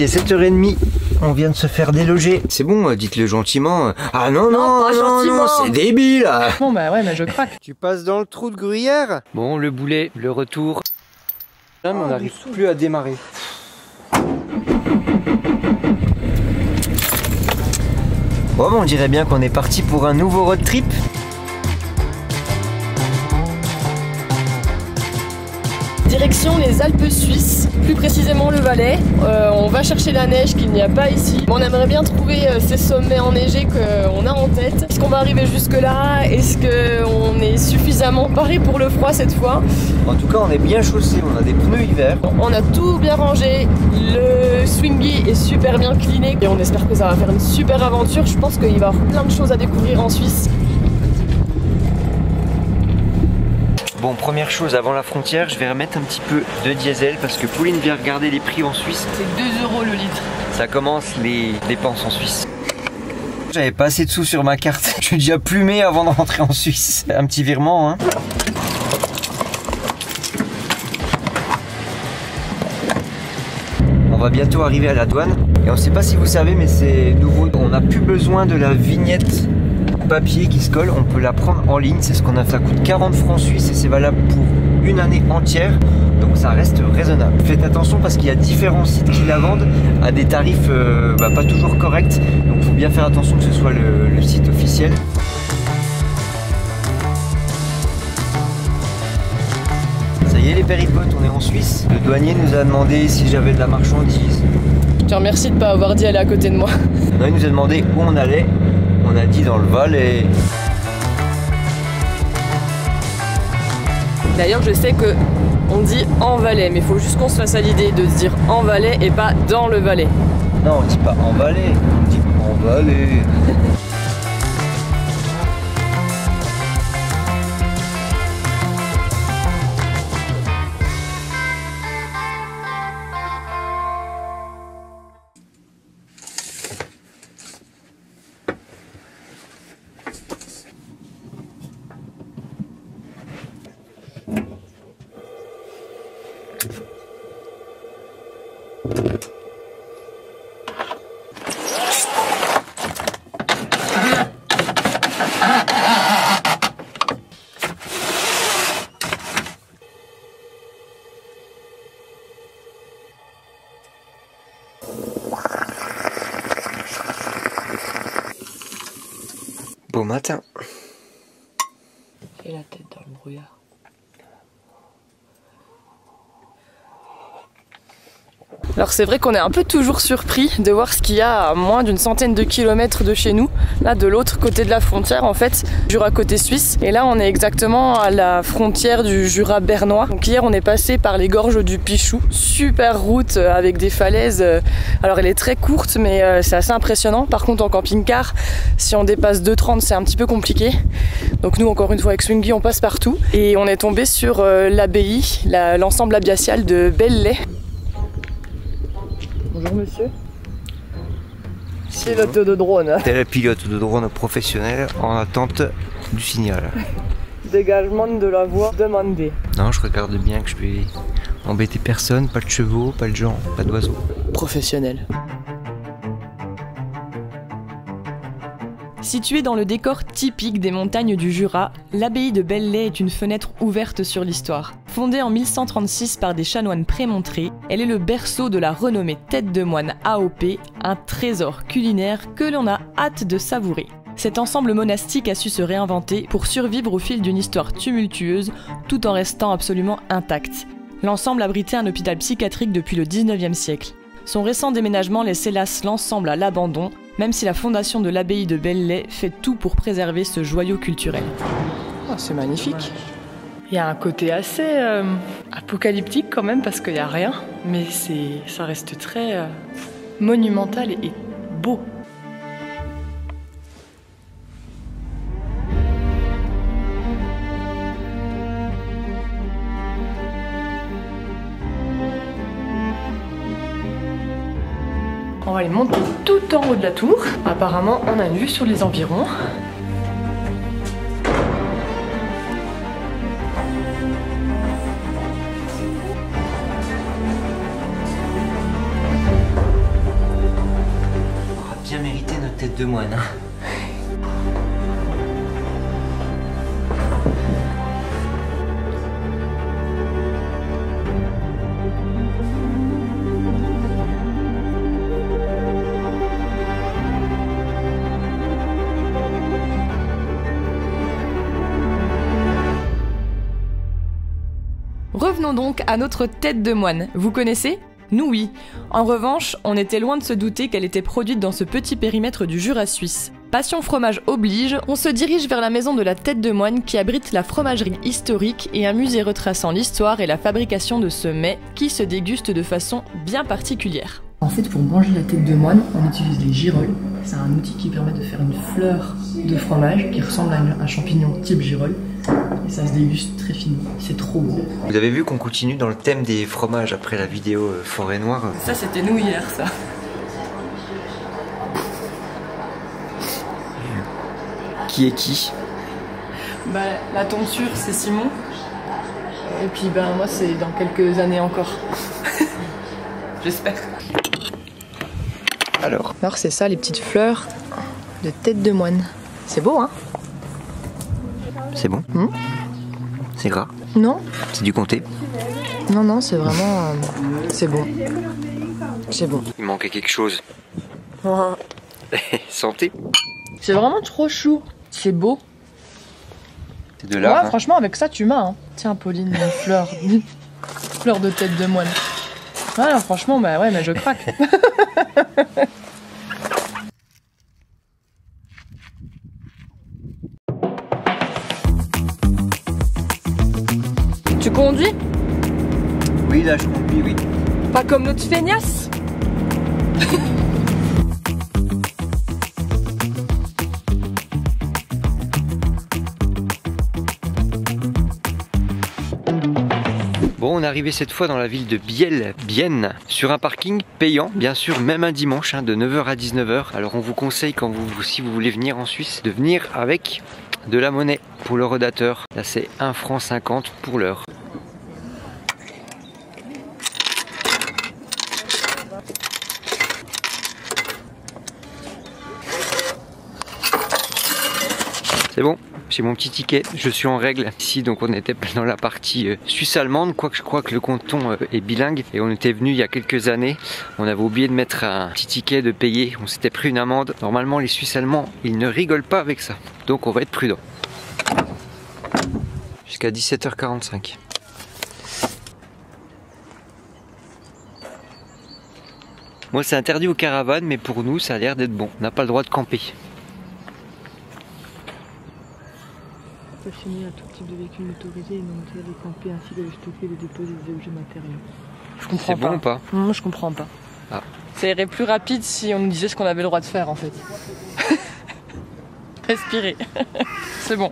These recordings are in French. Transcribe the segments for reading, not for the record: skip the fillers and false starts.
il est 7h30. On vient de se faire déloger. C'est bon, dites-le gentiment. Ah non, non, c'est débile. Bon bah ouais, mais je craque. Tu passes dans le trou de gruyère. Bon, le boulet, le retour. Là, mais on n'arrive plus à démarrer. Bon, on dirait bien qu'on est parti pour un nouveau road trip. Direction les Alpes suisses, plus précisément le Valais. On va chercher la neige qu'il n'y a pas ici. On aimerait bien trouver ces sommets enneigés qu'on a en tête. Est-ce qu'on va arriver jusque là? Est-ce qu'on est suffisamment paré pour le froid cette fois? En tout cas, on est bien chaussé, on a des pneus hiver. On a tout bien rangé, le swingy est super bien cleané et on espère que ça va faire une super aventure. Je pense qu'il va y avoir plein de choses à découvrir en Suisse. Bon, première chose, avant la frontière, je vais remettre un petit peu de diesel parce que Pauline vient regarder les prix en Suisse. C'est 2 € le litre. Ça commence les dépenses en Suisse. J'avais pas assez de sous sur ma carte. Je suis déjà plumé avant de rentrer en Suisse. Un petit virement, hein. On va bientôt arriver à la douane. Et on sait pas si vous savez, mais c'est nouveau. On n'a plus besoin de la vignette papier qui se colle, on peut la prendre en ligne, c'est ce qu'on a fait, ça coûte 40 francs suisses et c'est valable pour une année entière, donc ça reste raisonnable. Faites attention parce qu'il y a différents sites qui la vendent à des tarifs pas toujours corrects, donc il faut bien faire attention que ce soit le site officiel. Ça y est les péripotes, on est en Suisse. Le douanier nous a demandé si j'avais de la marchandise. Je te remercie de ne pas avoir dit aller à côté de moi. Non, il nous a demandé où on allait. On a dit dans le Valais. D'ailleurs, je sais que on dit en Valais, mais il faut juste qu'on se fasse à l'idée de se dire en Valais et pas dans le Valais. Non, on dit pas en Valais, on dit en Valais. Beau matin. Et la tête dans le brouillard. Alors c'est vrai qu'on est un peu toujours surpris de voir ce qu'il y a à moins d'une centaine de kilomètres de chez nous, là de l'autre côté de la frontière en fait, Jura côté suisse. Et là on est exactement à la frontière du Jura bernois. Donc hier on est passé par les gorges du Pichou, super route avec des falaises. Alors elle est très courte mais c'est assez impressionnant. Par contre en camping-car, si on dépasse 2,30 c'est un petit peu compliqué. Donc nous encore une fois avec Swingy on passe partout. Et on est tombé sur l'abbaye, l'ensemble abbatial de Belley. Bonjour monsieur. Pilote de drone. T'es le pilote de drone professionnel en attente du signal. Dégagement de la voie demandée. Non, je regarde bien que je vais embêter personne, pas de chevaux, pas de gens, pas d'oiseaux. Professionnel. Située dans le décor typique des montagnes du Jura, l'abbaye de Belley est une fenêtre ouverte sur l'histoire. Fondée en 1136 par des chanoines prémontrés, elle est le berceau de la renommée tête de moine AOP, un trésor culinaire que l'on a hâte de savourer. Cet ensemble monastique a su se réinventer pour survivre au fil d'une histoire tumultueuse, tout en restant absolument intact. L'ensemble abritait un hôpital psychiatrique depuis le 19e siècle. Son récent déménagement laisse hélas l'ensemble à l'abandon, même si la fondation de l'abbaye de Belley fait tout pour préserver ce joyau culturel. Oh, c'est magnifique. Il y a un côté assez apocalyptique quand même parce qu'il n'y a rien, mais ça reste très monumental et beau. On va aller monter tout en haut de la tour. Apparemment, on a une vue sur les environs. tête de moine. Hein. Revenons donc à notre tête de moine. Vous connaissez ? Nous oui. En revanche, on était loin de se douter qu'elle était produite dans ce petit périmètre du Jura suisse. Passion fromage oblige, on se dirige vers la maison de la tête de moine qui abrite la fromagerie historique et un musée retraçant l'histoire et la fabrication de ce mets qui se déguste de façon bien particulière. En fait, pour manger la tête de moine, on utilise les girolles. C'est un outil qui permet de faire une fleur de fromage qui ressemble à un champignon type girole. Et ça se déguste très finement. C'est trop bon. Vous avez vu qu'on continue dans le thème des fromages après la vidéo Forêt Noire. Ça, c'était nous hier, ça. Qui est qui? Bah, la tonsure, c'est Simon. Et puis, ben, moi, c'est dans quelques années encore. J'espère. Alors, c'est ça, les petites fleurs de tête de moine. C'est beau, hein? c'est bon? C'est gras? Non? C'est du comté? Non, non, c'est vraiment... c'est bon. C'est bon. Il manquait quelque chose. Santé? C'est vraiment trop chou. C'est beau. C'est de l'art. Ouais, franchement, avec ça, tu m'as. Hein. Tiens, Pauline, une fleur. Fleur de tête de moine. Ah, franchement, bah ouais, mais je craque. Tu conduis? Oui, là je conduis, oui. Pas comme notre feignasse? Bon, on est arrivé cette fois dans la ville de Bienne, sur un parking payant, bien sûr, même un dimanche, de 9h à 19h. Alors on vous conseille, si vous voulez venir en Suisse, de venir avec de la monnaie pour le redateur. Là c'est 1,50 franc pour l'heure. C'est bon, j'ai mon petit ticket, je suis en règle. Ici donc on était dans la partie suisse-allemande, quoique je crois que le canton est bilingue. Et on était venu il y a quelques années, on avait oublié de mettre un petit ticket, de payer, on s'était pris une amende. Normalement les Suisses allemands, ils ne rigolent pas avec ça, donc on va être prudent. Jusqu'à 17h45. Moi c'est interdit aux caravanes, mais pour nous ça a l'air d'être bon, on n'a pas le droit de camper. Stationner à tout type de véhicule motorisé et non motorisé de camper ainsi que de stocker et de déposer des objets matériels. Je comprends pas. C'est bon ou pas? Moi je comprends pas. Ah. Ça irait plus rapide si on nous disait ce qu'on avait le droit de faire en fait. Respirer. C'est bon.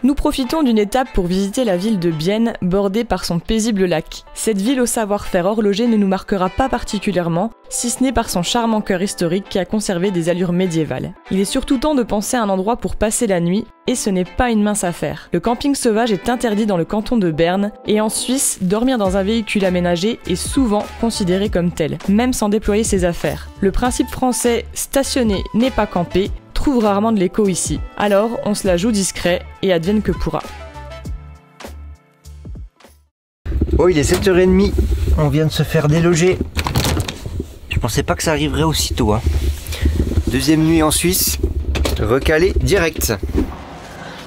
Nous profitons d'une étape pour visiter la ville de Bienne, bordée par son paisible lac. Cette ville au savoir-faire horloger ne nous marquera pas particulièrement, si ce n'est par son charmant cœur historique qui a conservé des allures médiévales. Il est surtout temps de penser à un endroit pour passer la nuit, et ce n'est pas une mince affaire. Le camping sauvage est interdit dans le canton de Berne, et en Suisse, dormir dans un véhicule aménagé est souvent considéré comme tel, même sans déployer ses affaires. Le principe français « stationner n'est pas camper » trouve rarement de l'écho ici. Alors, on se la joue discret et advienne que pourra. Oh, il est 7h30, on vient de se faire déloger. Je pensais pas que ça arriverait aussitôt. Deuxième nuit en Suisse, recalé direct.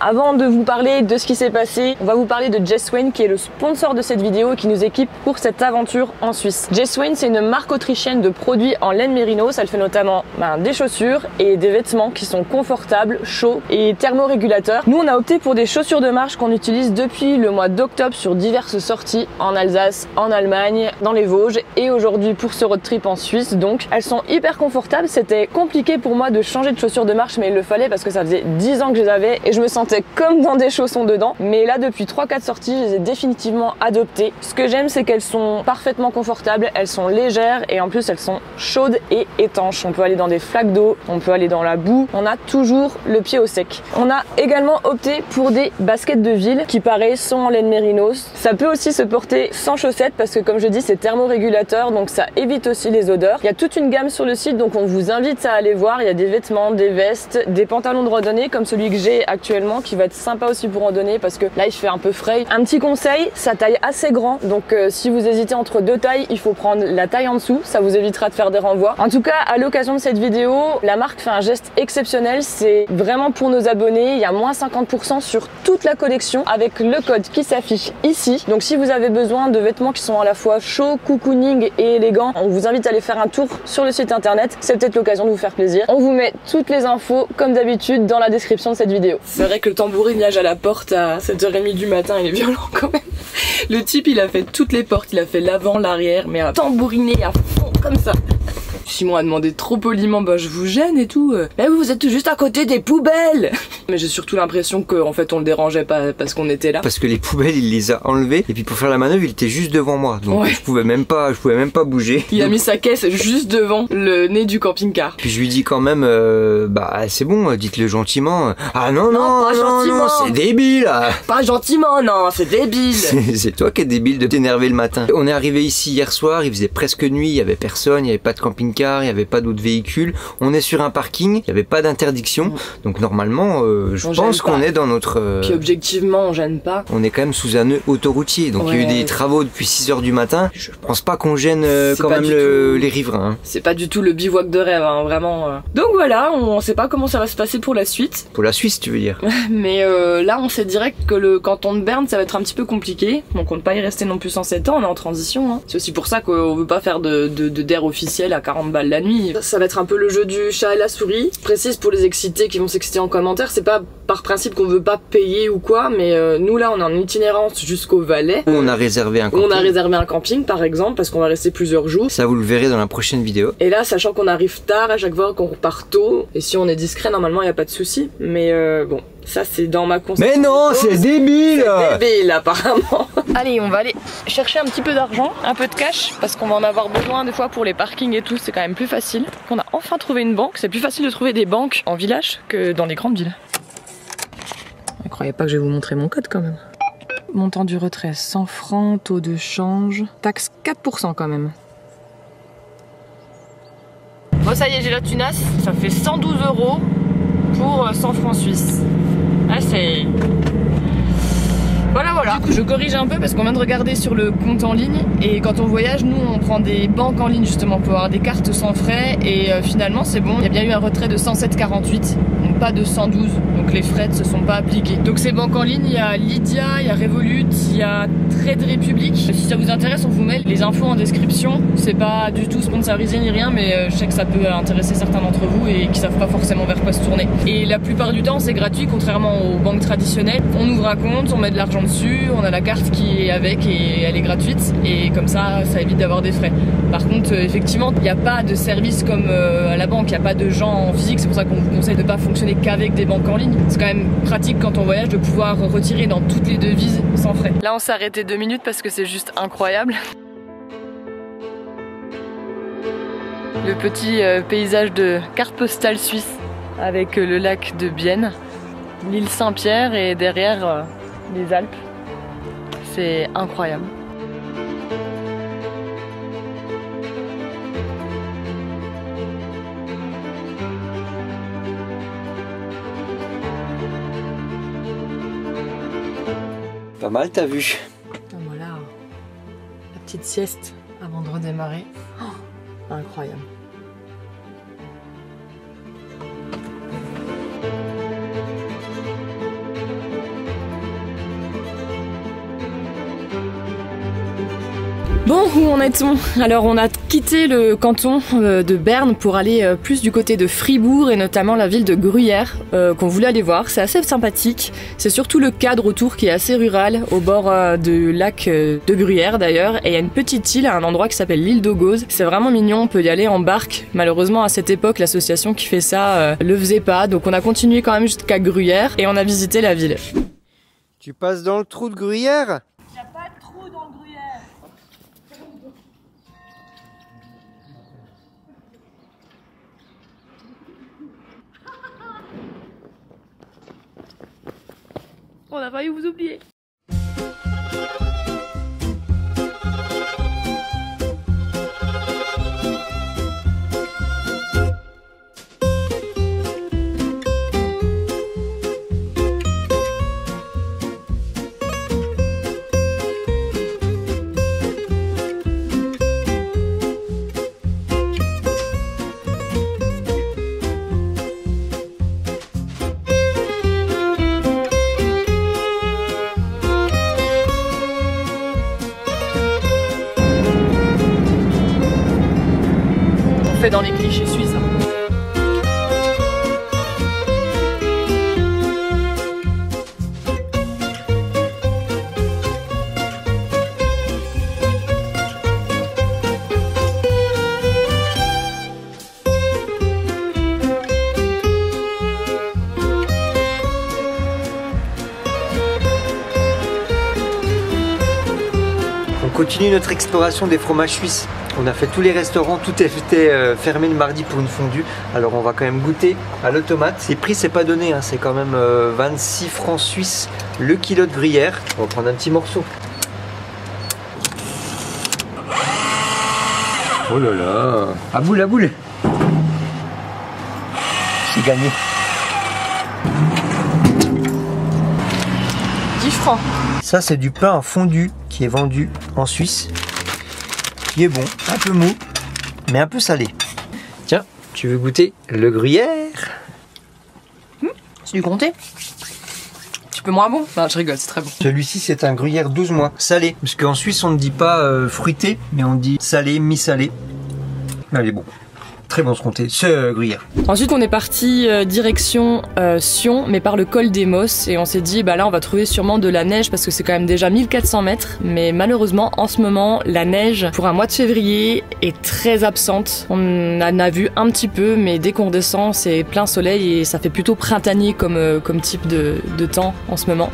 Avant de vous parler de ce qui s'est passé, on va vous parler de Jess Wayne qui est le sponsor de cette vidéo et qui nous équipe pour cette aventure en Suisse. Jess Wayne, c'est une marque autrichienne de produits en laine mérinos. Elle fait notamment des chaussures et des vêtements qui sont confortables, chauds et thermorégulateurs. Nous, on a opté pour des chaussures de marche qu'on utilise depuis le mois d'octobre sur diverses sorties en Alsace, en Allemagne, dans les Vosges et aujourd'hui pour ce road trip en Suisse. Donc, elles sont hyper confortables. C'était compliqué pour moi de changer de chaussures de marche, mais il le fallait parce que ça faisait 10 ans que je les avais et je me sentais sentais comme dans des chaussons dedans. Mais là, depuis 3-4 sorties, je les ai définitivement adoptées. Ce que j'aime, c'est qu'elles sont parfaitement confortables, elles sont légères et en plus elles sont chaudes et étanches. On peut aller dans des flaques d'eau, on peut aller dans la boue, on a toujours le pied au sec. On a également opté pour des baskets de ville qui pareil sont en laine mérinos. Ça peut aussi se porter sans chaussettes parce que comme je dis c'est thermorégulateur donc ça évite aussi les odeurs. Il y a toute une gamme sur le site donc on vous invite à aller voir. Il y a des vêtements, des vestes, des pantalons de randonnée comme celui que j'ai actuellement qui va être sympa aussi pour randonnée parce que là il fait un peu frais. Un petit conseil, sa taille assez grand donc si vous hésitez entre deux tailles il faut prendre la taille en dessous, ça vous évitera de faire des renvois. En tout cas à l'occasion de cette vidéo la marque fait un geste exceptionnel, c'est vraiment pour nos abonnés, il y a moins 50% sur toute la collection avec le code qui s'affiche ici. Donc si vous avez besoin de vêtements qui sont à la fois chauds, cocooning et élégants, on vous invite à aller faire un tour sur le site internet, c'est peut-être l'occasion de vous faire plaisir. On vous met toutes les infos comme d'habitude dans la description de cette vidéo. C'est vrai que le tambourinage à la porte à 7h30 du matin il est violent quand même. Le type il a fait toutes les portes, il a fait l'avant, l'arrière, mais à tambouriner à fond comme ça. Simon a demandé trop poliment, bah je vous gêne et tout. Mais vous êtes juste à côté des poubelles. Mais j'ai surtout l'impression qu'en fait on le dérangeait pas parce qu'on était là. Parce que les poubelles il les a enlevées et puis pour faire la manœuvre il était juste devant moi. Donc je pouvais même pas bouger. Il a mis sa caisse juste devant le nez du camping-car. Puis je lui dis quand même bah c'est bon, dites-le gentiment. Ah non, pas gentiment. c'est débile. Pas gentiment, non, c'est débile. C'est toi qui es débile de t'énerver le matin. On est arrivé ici hier soir, il faisait presque nuit, il y avait personne, il y avait pas de camping-car, il n'y avait pas d'autres véhicules, on est sur un parking, il n'y avait pas d'interdiction, donc normalement je pense qu'on est dans notre... Puis objectivement on gêne pas. On est quand même sous un nœud autoroutier, donc il y a eu des travaux depuis 6h du matin, je pense pas qu'on gêne quand même les riverains. Hein. C'est pas du tout le bivouac de rêve, hein, vraiment. Donc voilà, on sait pas comment ça va se passer pour la suite. Pour la Suisse tu veux dire. Mais là on sait direct que le canton de Berne ça va être un petit peu compliqué, on compte pas y rester non plus 107 ans, on est en transition. Hein. C'est aussi pour ça qu'on veut pas faire de DER officiel à 40 balles la nuit. Ça va être un peu le jeu du chat et la souris. Je précise pour les excités qui vont s'exciter en commentaire, c'est pas par principe qu'on veut pas payer ou quoi, mais nous là on est en itinérance jusqu'au Valais. On a réservé un camping. On a réservé un camping par exemple parce qu'on va rester plusieurs jours. Ça vous le verrez dans la prochaine vidéo. Et là sachant qu'on arrive tard à chaque fois qu'on repart tôt, et si on est discret normalement il y a pas de souci, mais bon. Ça c'est dans ma conception. Mais non, c'est débile. C'est débile apparemment. Allez, on va aller chercher un petit peu d'argent, un peu de cash, parce qu'on va en avoir besoin des fois pour les parkings et tout, c'est quand même plus facile. On a enfin trouvé une banque, c'est plus facile de trouver des banques en village que dans les grandes villes. Ne croyez pas que je vais vous montrer mon code quand même. Montant du retrait 100 francs, taux de change, taxe 4% quand même. Bon ça y est, j'ai la tunasse, ça fait 112 € pour 100 francs suisses. Ah c'est... Voilà. Du coup je corrige un peu parce qu'on vient de regarder sur le compte en ligne et quand on voyage nous on prend des banques en ligne justement pour avoir des cartes sans frais et finalement c'est bon, il y a bien eu un retrait de 107,48 donc pas de 112 donc les frais ne se sont pas appliqués. Donc ces banques en ligne il y a Lydia, il y a Revolut, il y a Trade Republic. Si ça vous intéresse on vous met les infos en description, c'est pas du tout sponsorisé ni rien mais je sais que ça peut intéresser certains d'entre vous et qui savent pas forcément vers quoi se tourner. Et la plupart du temps c'est gratuit contrairement aux banques traditionnelles, on ouvre un compte, on met de l'argent dessus, on a la carte qui est avec et elle est gratuite et comme ça évite d'avoir des frais. Par contre effectivement il n'y a pas de service comme à la banque, il n'y a pas de gens en physique, c'est pour ça qu'on vous conseille de ne pas fonctionner qu'avec des banques en ligne. C'est quand même pratique quand on voyage de pouvoir retirer dans toutes les devises sans frais. Là on s'est arrêté 2 minutes parce que c'est juste incroyable. Le petit paysage de carte postale suisse avec le lac de Bienne, l'île Saint-Pierre et derrière les Alpes. C'est incroyable. Pas mal t'as vu. Voilà, la petite sieste avant de redémarrer. Oh, incroyable. Bon, où en est-on? Alors on a quitté le canton de Berne pour aller plus du côté de Fribourg et notamment la ville de Gruyère qu'on voulait aller voir. C'est assez sympathique, c'est surtout le cadre autour qui est assez rural, au bord du lac de Gruyère d'ailleurs, et il y a une petite île à un endroit qui s'appelle l'île d'Augoz. C'est vraiment mignon, on peut y aller en barque. Malheureusement à cette époque l'association qui fait ça le faisait pas, donc on a continué quand même jusqu'à Gruyère et on a visité la ville. Tu passes dans le trou de Gruyère? Il n'y a pas de trou dans le Gruyère. On a failli vous oublier. Fait dans les clichés suisses. On continue notre exploration des fromages suisses. On a fait tous les restaurants, tout était fermé le mardi pour une fondue. Alors on va quand même goûter à l'automate. Les prix c'est pas donné, hein. C'est quand même 26 francs suisses le kilo de gruyère. On va prendre un petit morceau. Oh là là, à boule à boule. C'est gagné. 10 francs. Ça c'est du pain en fondu qui est vendu en Suisse. Qui est bon, un peu mou, mais un peu salé. Tiens, tu veux goûter le gruyère? C'est du comté. Tu peux moins bon? Non, je rigole, c'est très bon. Celui-ci c'est un gruyère 12 mois, salé. Parce qu'en Suisse on ne dit pas fruité, mais on dit salé, mi-salé. Elle est bon. Très bon ce comté, ce gruyère. Ensuite on est parti direction Sion, mais par le col des Mosses, et on s'est dit bah là on va trouver sûrement de la neige parce que c'est quand même déjà 1400 mètres, mais malheureusement en ce moment la neige pour un mois de février est très absente. On en a vu un petit peu, mais dès qu'on redescend c'est plein soleil et ça fait plutôt printanier comme type de temps en ce moment.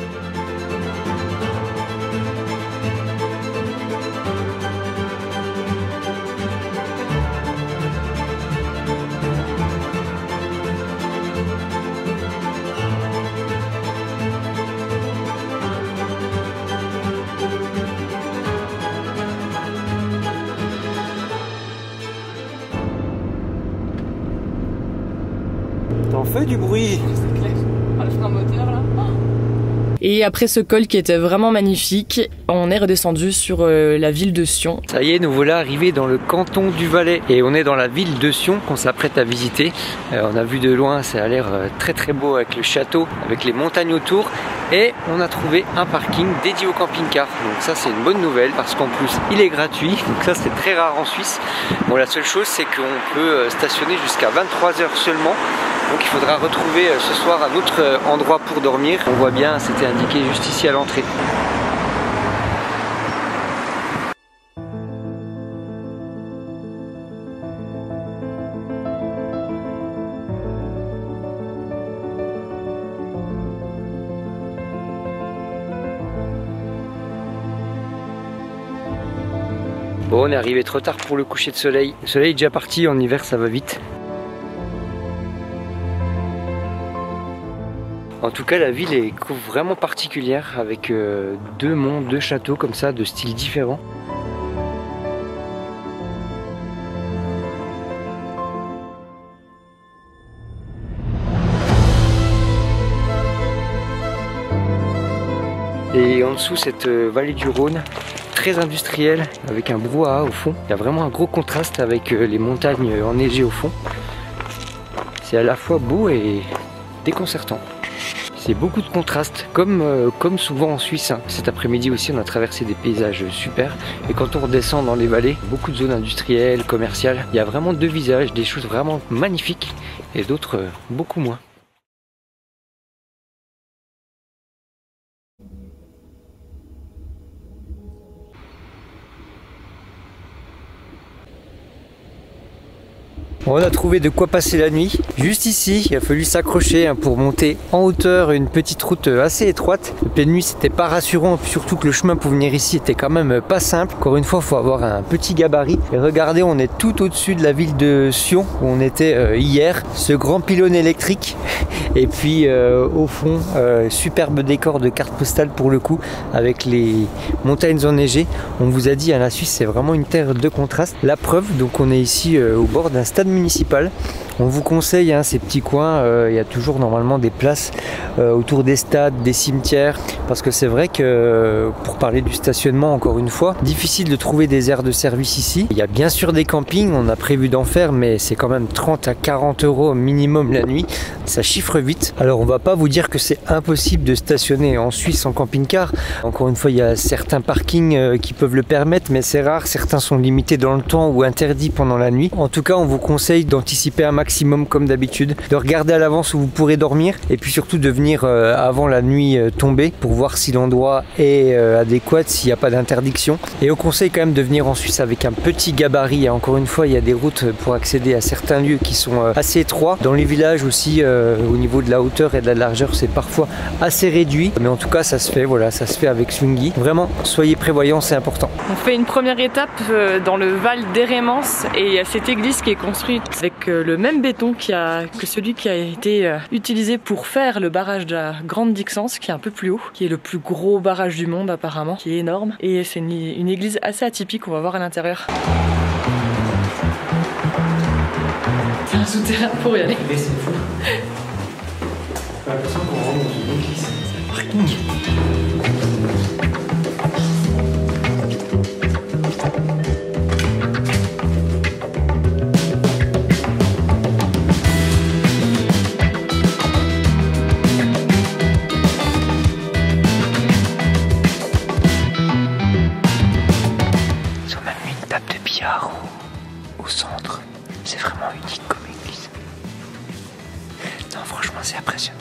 T'en fais du bruit. C'est clair. Ah, le frein moteur là. Et après ce col qui était vraiment magnifique, on est redescendu sur la ville de Sion. Ça y est, nous voilà arrivés dans le canton du Valais et on est dans la ville de Sion qu'on s'apprête à visiter. On a vu de loin, ça a l'air très très beau avec le château, avec les montagnes autour, et on a trouvé un parking dédié au camping-car. Donc ça c'est une bonne nouvelle parce qu'en plus il est gratuit, donc ça c'est très rare en Suisse. Bon, la seule chose c'est qu'on peut stationner jusqu'à 23 h seulement. Donc il faudra retrouver ce soir un autre endroit pour dormir. On voit bien, c'était indiqué juste ici à l'entrée. Bon, on est arrivé trop tard pour le coucher de soleil. Le soleil est déjà parti, en hiver ça va vite. En tout cas, la ville est vraiment particulière avec deux monts, deux châteaux comme ça, de styles différents. Et en dessous, cette vallée du Rhône, très industrielle, avec un brouhaha au fond. Il y a vraiment un gros contraste avec les montagnes enneigées au fond. C'est à la fois beau et déconcertant. C'est beaucoup de contrastes, comme souvent en Suisse. Hein. Cet après-midi aussi, on a traversé des paysages super. Et quand on redescend dans les vallées, beaucoup de zones industrielles, commerciales, il y a vraiment deux visages, des choses vraiment magnifiques et d'autres beaucoup moins. On a trouvé de quoi passer la nuit. Juste ici, il a fallu s'accrocher pour monter en hauteur une petite route assez étroite. Le pleine nuit, c'était pas rassurant, surtout que le chemin pour venir ici était quand même pas simple. Encore une fois, il faut avoir un petit gabarit. Et regardez, on est tout au-dessus de la ville de Sion, où on était hier. Ce grand pylône électrique. Et puis au fond, superbe décor de carte postale pour le coup, avec les montagnes enneigées. On vous a dit, la Suisse, c'est vraiment une terre de contraste. La preuve, donc on est ici au bord d'un stade municipal. On vous conseille ces petits coins, il y a toujours normalement des places autour des stades, des cimetières, parce que c'est vrai que pour parler du stationnement, encore une fois, difficile de trouver des aires de service ici. Il y a bien sûr des campings, on a prévu d'en faire, mais c'est quand même 30 à 40 € minimum la nuit, ça chiffre vite. Alors on va pas vous dire que c'est impossible de stationner en Suisse en camping-car. Encore une fois, il y a certains parkings qui peuvent le permettre, mais c'est rare, certains sont limités dans le temps ou interdits pendant la nuit. En tout cas, on vous conseille d'anticiper un maximum comme d'habitude, de regarder à l'avance où vous pourrez dormir et puis surtout de venir avant la nuit tombée pour voir si l'endroit est adéquat, s'il n'y a pas d'interdiction. Et on conseille quand même de venir en Suisse avec un petit gabarit. Encore une fois, il y a des routes pour accéder à certains lieux qui sont assez étroits. Dans les villages aussi, au niveau de la hauteur et de la largeur, c'est parfois assez réduit, mais en tout cas ça se fait, voilà, ça se fait avec Swingy. Vraiment, soyez prévoyants, c'est important. On fait une première étape dans le Val d'Hérémence et il y a cette église qui est construite avec le même béton que celui qui a été utilisé pour faire le barrage de la Grande Dixence, qui est un peu plus haut, qui est le plus gros barrage du monde apparemment, qui est énorme. Et c'est une église assez atypique, on va voir à l'intérieur. C'est un souterrain pour y aller. Mais c'est fou. J'ai l'impression qu'on rentre dans une église. C'est un parking. Au centre, c'est vraiment unique comme église. Non, franchement, c'est impressionnant.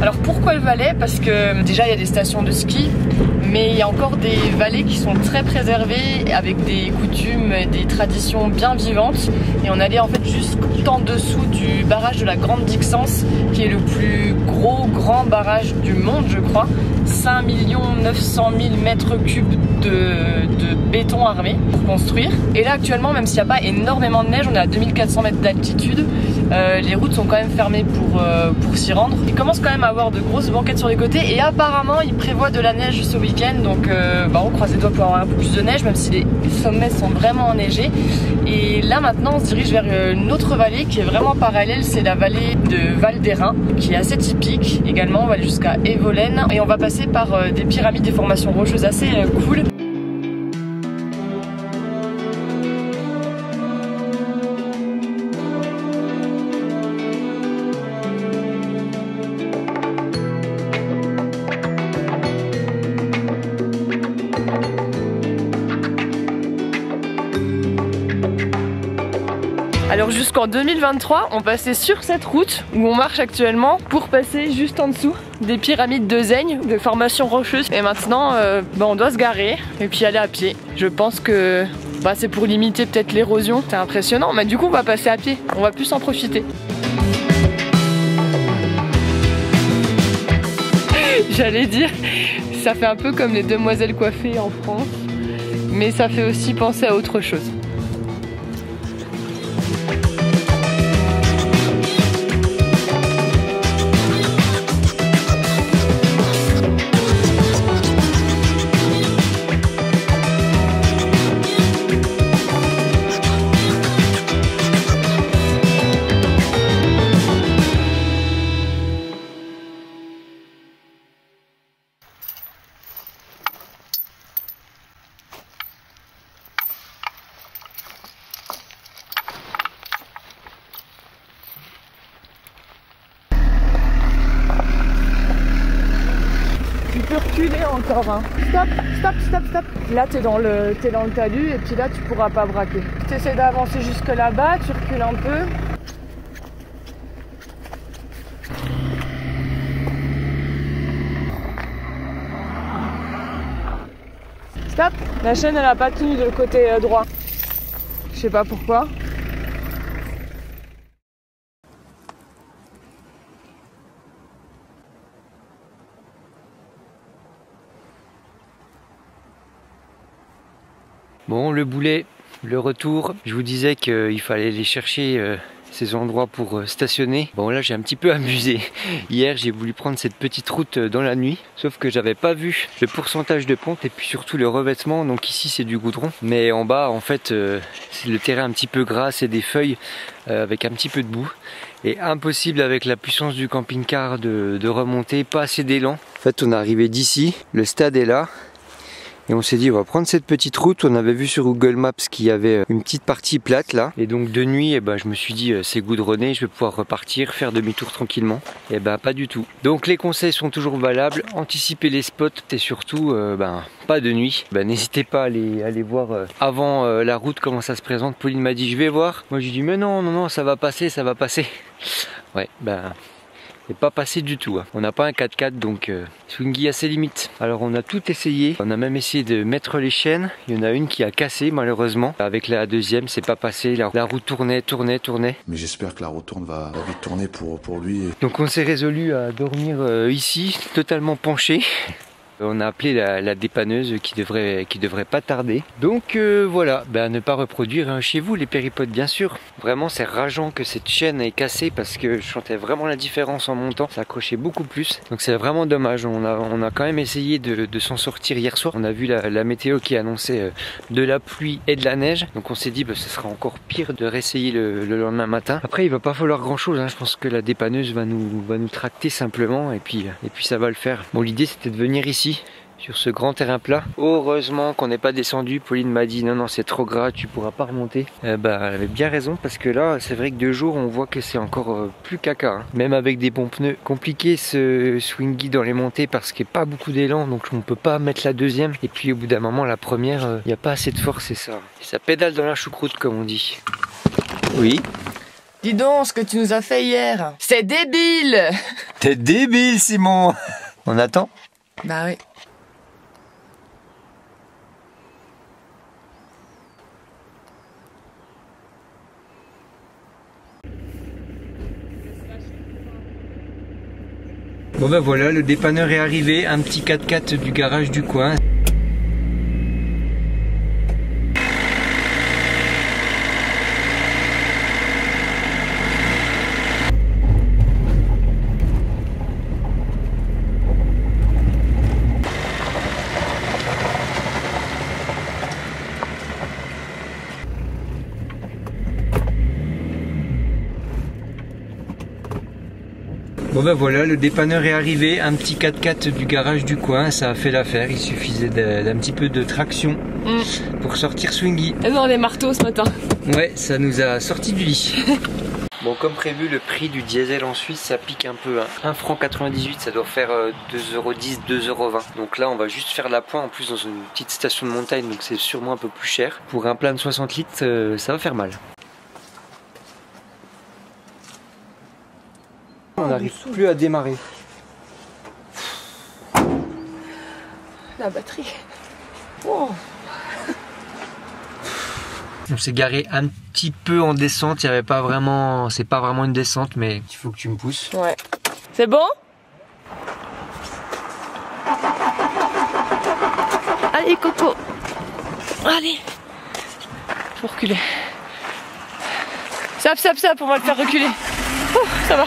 Alors pourquoi le Valais? Parce que déjà il y a des stations de ski, mais il y a encore des vallées qui sont très préservées avec des coutumes et des traditions bien vivantes. Et on allait en fait juste en dessous du barrage de la Grande Dixence, qui est le plus grand barrage du monde, je crois. 5 900 000 mètres cubes de béton armé pour construire. Et là actuellement, même s'il n'y a pas énormément de neige, on est à 2400 mètres d'altitude, les routes sont quand même fermées pour s'y rendre. Il commence quand même à avoir de grosses banquettes sur les côtés et apparemment il prévoit de la neige ce week-end, donc on croise les doigts pour avoir un peu plus de neige, même si les sommets sont vraiment enneigés. Et là maintenant on se dirige vers une autre vallée qui est vraiment parallèle, c'est la vallée de Val d'Hérens, qui est assez typique également. On va aller jusqu'à Evolène et on va passer par des pyramides, des formations rocheuses assez cool. Alors jusqu'en 2023, on passait sur cette route où on marche actuellement pour passer juste en dessous des pyramides de Zaigne, de formations rocheuses. Et maintenant, on doit se garer et puis aller à pied. Je pense que c'est pour limiter peut-être l'érosion. C'est impressionnant, mais du coup on va passer à pied. On va plus en profiter. J'allais dire, ça fait un peu comme les demoiselles coiffées en France, mais ça fait aussi penser à autre chose. encore, hein. Stop, stop, stop, stop. Là, t'es dans le talus et puis là, tu pourras pas braquer. Tu essaies d'avancer jusque là-bas, tu recules un peu. Stop. La chaîne, elle a pas tenu de côté droit. Je sais pas pourquoi. Bon, le boulet, le retour, je vous disais qu'il fallait aller chercher ces endroits pour stationner. Bon, là j'ai un petit peu abusé. Hier j'ai voulu prendre cette petite route dans la nuit, sauf que j'avais pas vu le pourcentage de pente et puis surtout le revêtement. Donc ici c'est du goudron, mais en bas en fait c'est le terrain un petit peu gras, c'est des feuilles avec un petit peu de boue. Et impossible avec la puissance du camping-car de remonter, pas assez d'élan. En fait on est arrivé d'ici, le stade est là. Et on s'est dit on va prendre cette petite route. On avait vu sur Google Maps qu'il y avait une petite partie plate là. Et donc de nuit je me suis dit c'est goudronné, je vais pouvoir repartir, faire demi-tour tranquillement. Et pas du tout. Donc les conseils sont toujours valables. Anticiper les spots et surtout pas de nuit. N'hésitez pas à aller voir avant la route comment ça se présente. Pauline m'a dit je vais voir. Moi j'ai dit mais non ça va passer, ça va passer. Ouais c'est pas passé du tout, hein. On n'a pas un 4x4 donc Swingy a ses limites. Alors on a tout essayé, on a même essayé de mettre les chaînes. Il y en a une qui a cassé malheureusement. Avec la deuxième c'est pas passé, la roue tournait. Mais j'espère que la roue va vite tourner pour lui. Donc on s'est résolu à dormir ici, totalement penché. On a appelé la dépanneuse qui devrait pas tarder. Donc voilà, ne pas reproduire chez vous les péripodes bien sûr. Vraiment c'est rageant que cette chaîne est cassée parce que je sentais vraiment la différence en montant. Ça accrochait beaucoup plus. Donc c'est vraiment dommage. On a quand même essayé de s'en sortir hier soir. On a vu la météo qui annonçait de la pluie et de la neige. Donc on s'est dit ce sera encore pire de réessayer le lendemain matin. Après il va pas falloir grand chose, hein. Je pense que la dépanneuse va nous tracter simplement et puis ça va le faire. Bon, l'idée c'était de venir ici sur ce grand terrain plat. Heureusement qu'on n'est pas descendu. Pauline m'a dit non c'est trop gras, tu pourras pas remonter. Elle avait bien raison parce que là c'est vrai que de jour on voit que c'est encore plus caca, hein. Même avec des bons pneus. Compliqué ce Swingy dans les montées parce qu'il n'y a pas beaucoup d'élan, donc on peut pas mettre la deuxième. Et puis au bout d'un moment la première, il n'y a pas assez de force et ça pédale dans la choucroute comme on dit. Oui. Dis donc ce que tu nous as fait hier. C'est débile. T'es débile Simon. On attend. Bah oui. Bon voilà, le dépanneur est arrivé, un petit 4x4 du garage du coin. Bon voilà, le dépanneur est arrivé, un petit 4x4 du garage du coin, ça a fait l'affaire, il suffisait d'un petit peu de traction pour sortir Swingy. Et on a des marteaux ce matin. Ouais, ça nous a sorti du lit. Bon, comme prévu, le prix du diesel en Suisse, ça pique un peu, hein. 1,98 €, ça doit faire 2,10 €, 2,20 €. Donc là, on va juste faire la pointe, en plus dans une petite station de montagne, donc c'est sûrement un peu plus cher. Pour un plein de 60 litres, ça va faire mal. On n'arrive plus à démarrer. La batterie. Oh. On s'est garé un petit peu en descente, il y avait pas vraiment, c'est pas vraiment une descente, mais il faut que tu me pousses. Ouais. C'est bon? Allez Coco. Allez. Faut reculer. Stop, on va le faire reculer. Ouh, ça va.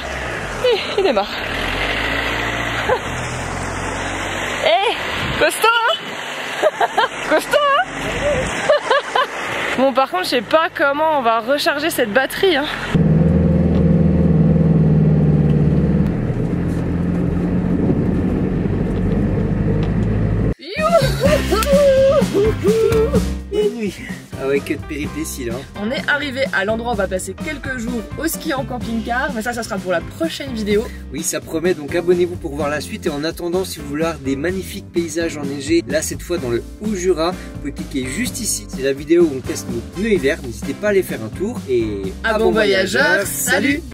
Il démarre. Hé, costaud hein. Costaud hein. Bon par contre je sais pas comment on va recharger cette batterie hein. Bonne nuit. Ah ouais, que de péripéties là. On est arrivé à l'endroit où on va passer quelques jours au ski en camping-car, mais ça sera pour la prochaine vidéo. Oui, ça promet, donc abonnez-vous pour voir la suite. Et en attendant, si vous voulez voir des magnifiques paysages enneigés, là cette fois dans le Haut-Jura, vous pouvez cliquer juste ici. C'est la vidéo où on teste nos pneus hiver. N'hésitez pas à aller faire un tour. Et à bon voyageur, salut!